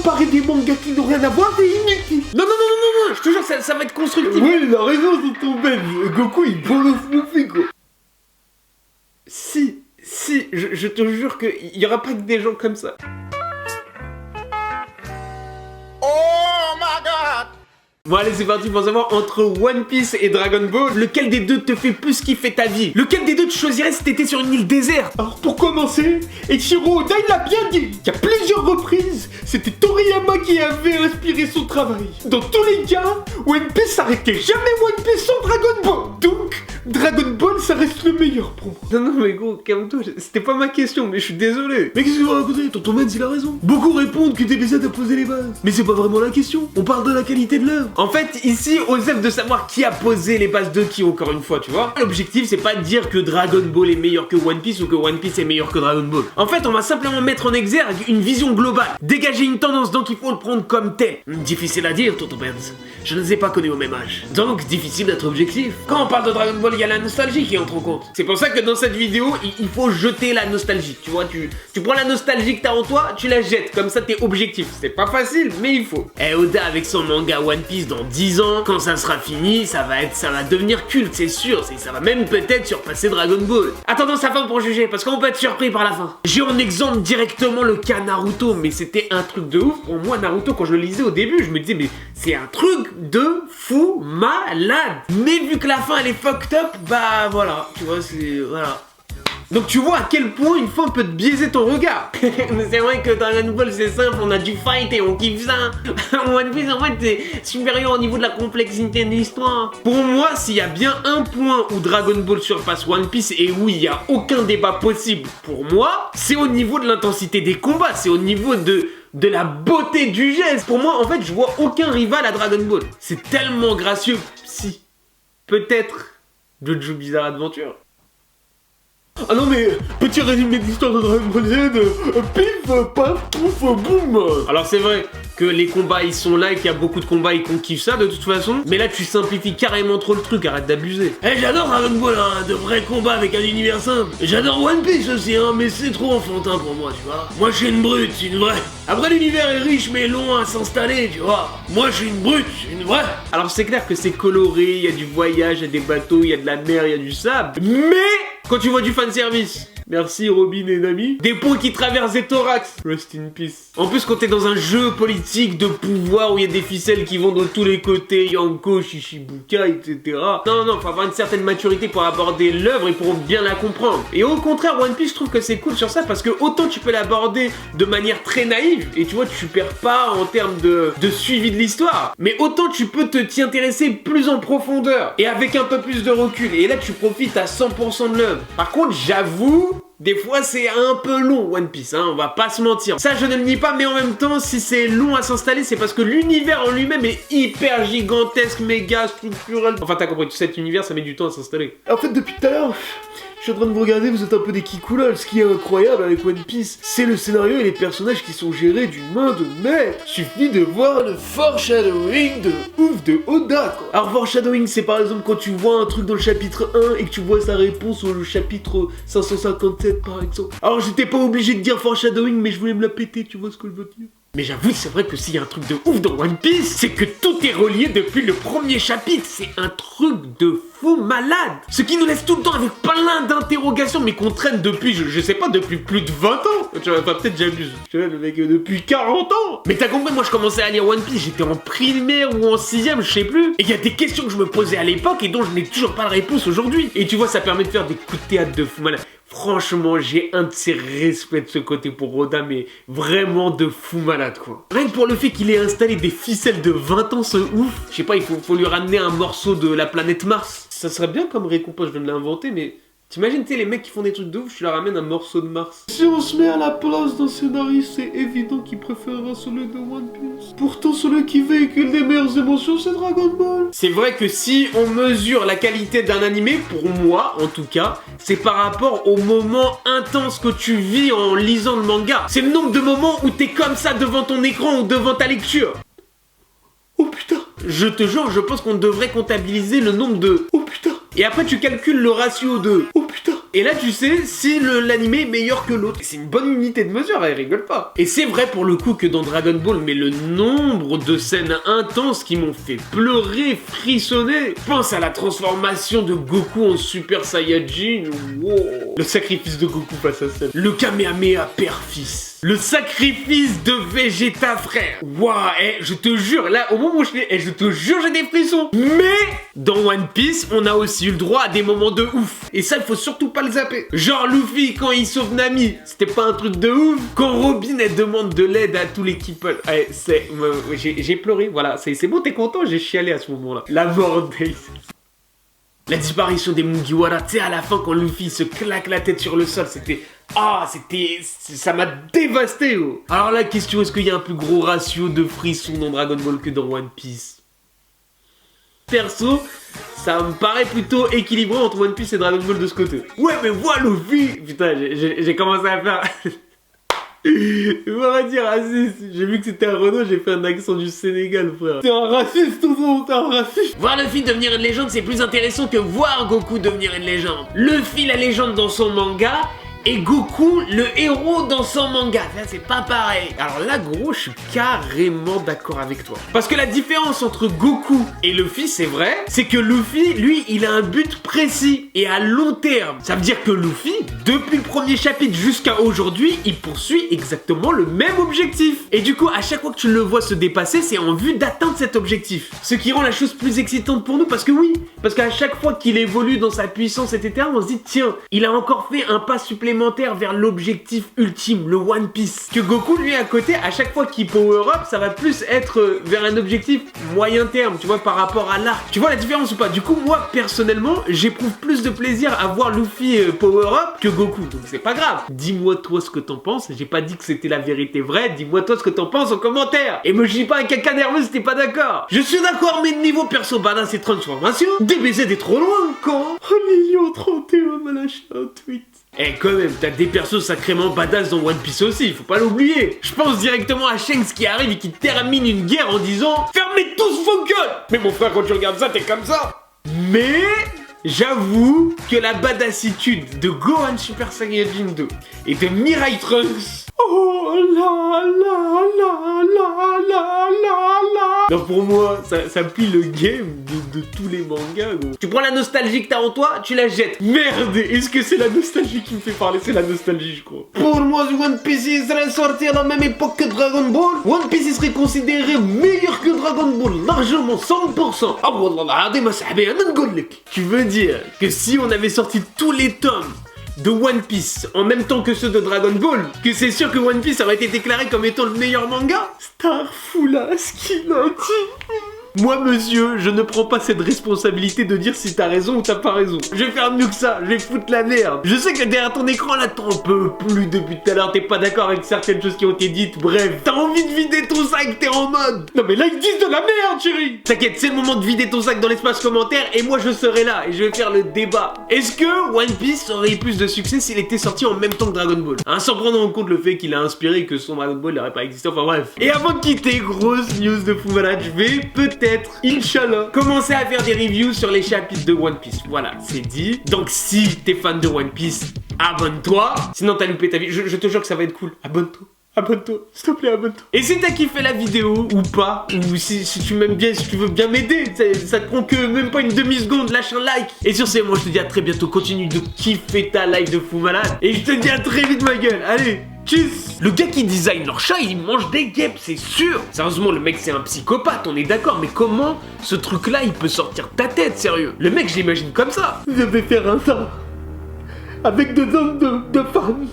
comparer des mangas qui n'ont rien à voir, c'est inutile. Non, je te jure, ça va être constructif. Ouais, il a raison, c'est ton bête. Goku, il bosse Luffy, quoi. Si, je te jure qu'il y aura pas que des gens comme ça. Bon allez c'est parti pour savoir entre One Piece et Dragon Ball, lequel des deux te fait plus kiffer ta vie? Lequel des deux tu choisirais si t'étais sur une île déserte? Alors pour commencer, Eiichiro Oda il l'a bien dit, qu'à plusieurs reprises, c'était Toriyama qui avait inspiré son travail. Dans tous les cas, One Piece s'arrêtait jamais One Piece sans Dragon Ball. Donc, Dragon Ball ça reste le meilleur pour moi. Non mais gros, calme-toi, c'était pas ma question, mais je suis désolé. Mais qu'est-ce que vous racontez? Tonton Mens il a raison. Beaucoup répondent que DBZ a posé les bases. Mais c'est pas vraiment la question, on parle de la qualité de l'œuvre. En fait, ici, Osef de savoir qui a posé les bases de qui, encore une fois, tu vois. L'objectif, c'est pas de dire que Dragon Ball est meilleur que One Piece ou que One Piece est meilleur que Dragon Ball. En fait, on va simplement mettre en exergue une vision globale, dégager une tendance, donc il faut le prendre comme tel. Difficile à dire, Tonton Benz. Je ne les ai pas connus au même âge. Donc, difficile d'être objectif. Quand on parle de Dragon Ball, il y a la nostalgie qui entre en compte. C'est pour ça que dans cette vidéo, il faut jeter la nostalgie. Tu vois, tu prends la nostalgie que t'as en toi, tu la jettes. Comme ça, t'es objectif. C'est pas facile, mais il faut. Et Oda, avec son manga One Piece, dans 10 ans, quand ça sera fini, ça va devenir culte, c'est sûr. Ça va même peut-être surpasser Dragon Ball. Attendons sa fin pour juger, parce qu'on peut être surpris par la fin. J'ai en exemple directement le cas Naruto, mais c'était un truc de ouf. Pour moi, Naruto, quand je le lisais au début, je me disais, mais c'est un truc de fou malade. Mais vu que la fin, elle est fucked up, bah voilà, tu vois, voilà. Donc tu vois à quel point une fin peut te biaiser ton regard. Mais c'est vrai que Dragon Ball c'est simple, on a du fight et on kiffe ça. One Piece en fait c'est supérieur au niveau de la complexité de l'histoire. Pour moi, s'il y a bien un point où Dragon Ball surpasse One Piece, et oui, il n'y a aucun débat possible pour moi, c'est au niveau de l'intensité des combats, c'est au niveau de la beauté du geste. Pour moi, en fait, je vois aucun rival à Dragon Ball. C'est tellement gracieux. Si, peut-être Jojo Bizarre Adventure. Ah non mais, petit résumé de l'histoire de Dragon Ball Z, pif, paf, pouf, boum. Alors c'est vrai que les combats ils sont là et qu'il y a beaucoup de combats et qu'on kiffe ça de toute façon, mais là tu simplifies carrément trop le truc, arrête d'abuser. J'adore Dragon Ball, hein, de vrais combats avec un univers simple. J'adore One Piece aussi, hein, mais c'est trop enfantin pour moi, tu vois. Moi je suis une brute, une vraie. Après l'univers est riche mais long à s'installer, tu vois. Moi je suis une brute, une vraie. Alors c'est clair que c'est coloré, il y a du voyage, il y a des bateaux, il y a de la mer, il y a du sable, mais quand tu vois du fanservice, merci Robin et Nami, des ponts qui traversent des thorax, rest in peace. En plus quand t'es dans un jeu politique de pouvoir où il y a des ficelles qui vont de tous les côtés, Yanko, Shishibuka, etc. Non, faut avoir une certaine maturité pour aborder l'œuvre et pour bien la comprendre. Et au contraire, One Piece, je trouve que c'est cool sur ça parce que autant tu peux l'aborder de manière très naïve, et tu vois, tu perds pas en termes de suivi de l'histoire, mais autant tu peux t'y intéresser plus en profondeur et avec un peu plus de recul. Et là, tu profites à 100% de l'œuvre. Par contre, j'avoue, des fois c'est un peu long One Piece, hein, on va pas se mentir. Ça je ne le nie pas, mais en même temps si c'est long à s'installer c'est parce que l'univers en lui-même est hyper gigantesque, méga structurel. Enfin t'as compris, tout cet univers ça met du temps à s'installer. En fait depuis tout à l'heure, je suis en train de vous regarder, vous êtes un peu des kikoulas. Ce qui est incroyable avec One Piece, c'est le scénario et les personnages qui sont gérés d'une main de maître. Suffit de voir le foreshadowing de ouf de Oda, quoi. Alors foreshadowing c'est par exemple quand tu vois un truc dans le chapitre 1 et que tu vois sa réponse au chapitre 557 par exemple. Alors j'étais pas obligé de dire foreshadowing mais je voulais me la péter, tu vois ce que je veux dire. Mais j'avoue, c'est vrai que s'il y a un truc de ouf dans One Piece, c'est que tout est relié depuis le premier chapitre. C'est un truc de fou malade. Ce qui nous laisse tout le temps avec plein d'interrogations, mais qu'on traîne depuis, je sais pas, depuis plus de 20 ans. Tu vois, peut-être j'abuse. Tu vois, le mec, depuis 40 ans. Mais t'as compris, moi je commençais à lire One Piece, j'étais en primaire ou en 6ème, je sais plus. Et il y a des questions que je me posais à l'époque et dont je n'ai toujours pas de réponse aujourd'hui. Et tu vois, ça permet de faire des coups de théâtre de fou malade. Franchement, j'ai un de ces respects de ce côté pour Oda, mais vraiment de fou malade, quoi. Rien que pour le fait qu'il ait installé des ficelles de 20 ans, ce ouf. Je sais pas, il faut lui ramener un morceau de la planète Mars. Ça serait bien comme récompense, je viens de l'inventer, mais... T'imagines, les mecs qui font des trucs de ouf, tu leur ramènes un morceau de Mars. Si on se met à la place d'un scénariste, c'est évident qu'il préférera celui de One Piece. Pourtant, celui qui véhicule les meilleures émotions, c'est Dragon Ball. C'est vrai que si on mesure la qualité d'un animé, pour moi, en tout cas, c'est par rapport au moment intense que tu vis en lisant le manga. C'est le nombre de moments où t'es comme ça devant ton écran ou devant ta lecture. Oh putain. Je te jure, je pense qu'on devrait comptabiliser le nombre de... Oh putain. Et après, tu calcules le ratio de... Oh putain. Et là, tu sais si l'animé est meilleur que l'autre. C'est une bonne unité de mesure, elle rigole pas. Et c'est vrai pour le coup que dans Dragon Ball, mais le nombre de scènes intenses qui m'ont fait pleurer, frissonner. Pense à la transformation de Goku en Super Saiyajin. Wow. Le sacrifice de Goku face à Cell. Le Kamehameha père-fils. Le sacrifice de Vegeta, frère. Waouh, je te jure, là, au moment où je l'ai, je te jure, j'ai des frissons. Mais dans One Piece, on a aussi eu le droit à des moments de ouf. Et ça, il faut surtout pas le zapper. Genre Luffy, quand il sauve Nami, c'était pas un truc de ouf. Quand Robin, elle demande de l'aide à tous les Keepers. J'ai pleuré, voilà. C'est bon, t'es content? J'ai chialé à ce moment-là. La mort d'Ace. La disparition des Mugiwara, tu sais, à la fin, quand Luffy se claque la tête sur le sol, c'était... ça m'a dévasté, oh. Alors la question, est-ce qu'il y a un plus gros ratio de frissons dans Dragon Ball que dans One Piece? Perso, ça me paraît plutôt équilibré entre One Piece et Dragon Ball de ce côté. Ouais, mais voilà Luffy. Putain, j'ai commencé à faire... On va dire raciste. J'ai vu que c'était un Renault, j'ai fait un accent du Sénégal, frère. T'es un raciste, Tonton, t'es un raciste. Voir Luffy devenir une légende, c'est plus intéressant que voir Goku devenir une légende. Luffy, la légende dans son manga, et Goku, le héros dans son manga. Là, c'est pas pareil. Alors là, gros, je suis carrément d'accord avec toi. Parce que la différence entre Goku et Luffy, c'est vrai, c'est que Luffy, lui, il a un but précis et à long terme. Ça veut dire que Luffy, depuis le premier chapitre jusqu'à aujourd'hui, il poursuit exactement le même objectif. Et du coup, à chaque fois que tu le vois se dépasser, c'est en vue d'atteindre cet objectif. Ce qui rend la chose plus excitante pour nous, parce que oui, parce qu'à chaque fois qu'il évolue dans sa puissance, etc., on se dit, tiens, il a encore fait un pas supplémentaire vers l'objectif ultime, le One Piece. Que Goku, lui, à côté, à chaque fois qu'il power up, ça va plus être vers un objectif moyen terme, tu vois, par rapport à l'arc. Tu vois la différence ou pas? Du coup, moi, personnellement, j'éprouve plus de plaisir à voir Luffy power up que Goku. Donc c'est pas grave. Dis-moi toi ce que t'en penses. J'ai pas dit que c'était la vérité vraie. Dis-moi toi ce que t'en penses en commentaire. Et me dis pas un caca nerveux si t'es pas d'accord. Je suis d'accord, mais niveau perso badass et transformation, DBZ est trop loin quand. Oh, Lilian 31 m'a lâché un tweet. Eh quand même, t'as des persos sacrément badass dans One Piece aussi, il faut pas l'oublier. Je pense directement à Shanks qui arrive et qui termine une guerre en disant « Fermez tous vos gueules !» Mais mon frère, quand tu regardes ça, t'es comme ça. Mais j'avoue que la badassitude de Gohan Super Saiyajin 2 et de Mirai Trunks... Oh là là là là là là là. Non, pour moi, ça plie le game de tous les mangas, gros. Tu prends la nostalgie que t'as en toi, tu la jettes. Merde, est-ce que c'est la nostalgie qui me fait parler? C'est la nostalgie, je crois. Pour moi, One Piece, il serait sorti à la même époque que Dragon Ball. One Piece, il serait considéré meilleur que Dragon Ball, largement, 100%. Ah, wallah, tu veux dire que si on avait sorti tous les tomes de One Piece en même temps que ceux de Dragon Ball, que c'est sûr que One Piece aurait été déclaré comme étant le meilleur manga? Starfoula, ce qu'il a dit. Moi, monsieur, je ne prends pas cette responsabilité de dire si t'as raison ou t'as pas raison. Je vais faire mieux que ça, je vais foutre la merde. Je sais que derrière ton écran, là, t'en peux plus depuis tout à l'heure, t'es pas d'accord avec certaines choses qui ont été dites, bref. T'as envie de vider ton sac, t'es en mode. Non mais là, ils disent de la merde, chérie. T'inquiète, c'est le moment de vider ton sac dans l'espace commentaire et moi, je serai là et je vais faire le débat. Est-ce que One Piece aurait eu plus de succès s'il était sorti en même temps que Dragon Ball, hein, sans prendre en compte le fait qu'il a inspiré que son Dragon Ball n'aurait pas existé, enfin bref. Et avant de quitter, grosse news de Fou Malade, je vais peut-être, Inch'Allah, commencer à faire des reviews sur les chapitres de One Piece. Voilà, c'est dit. Donc si t'es fan de One Piece, abonne-toi. Sinon t'as loupé ta vie. Je te jure que ça va être cool. Abonne-toi. Abonne-toi, s'il te plaît, abonne-toi. Et si t'as kiffé la vidéo ou pas, ou si tu m'aimes bien, si tu veux bien m'aider, ça te prend que même pas une demi-seconde, lâche un like. Et sur ce, moi je te dis à très bientôt, continue de kiffer ta live de Fou Malade. Et je te dis à très vite, ma gueule. Allez, tchuss. Le gars qui design leur chat, il mange des guêpes, c'est sûr. Sérieusement, le mec c'est un psychopathe, on est d'accord, mais comment ce truc-là, il peut sortir de ta tête, sérieux? Le mec, je l'imagine comme ça. Je vais faire un ça avec 2 hommes de femmes.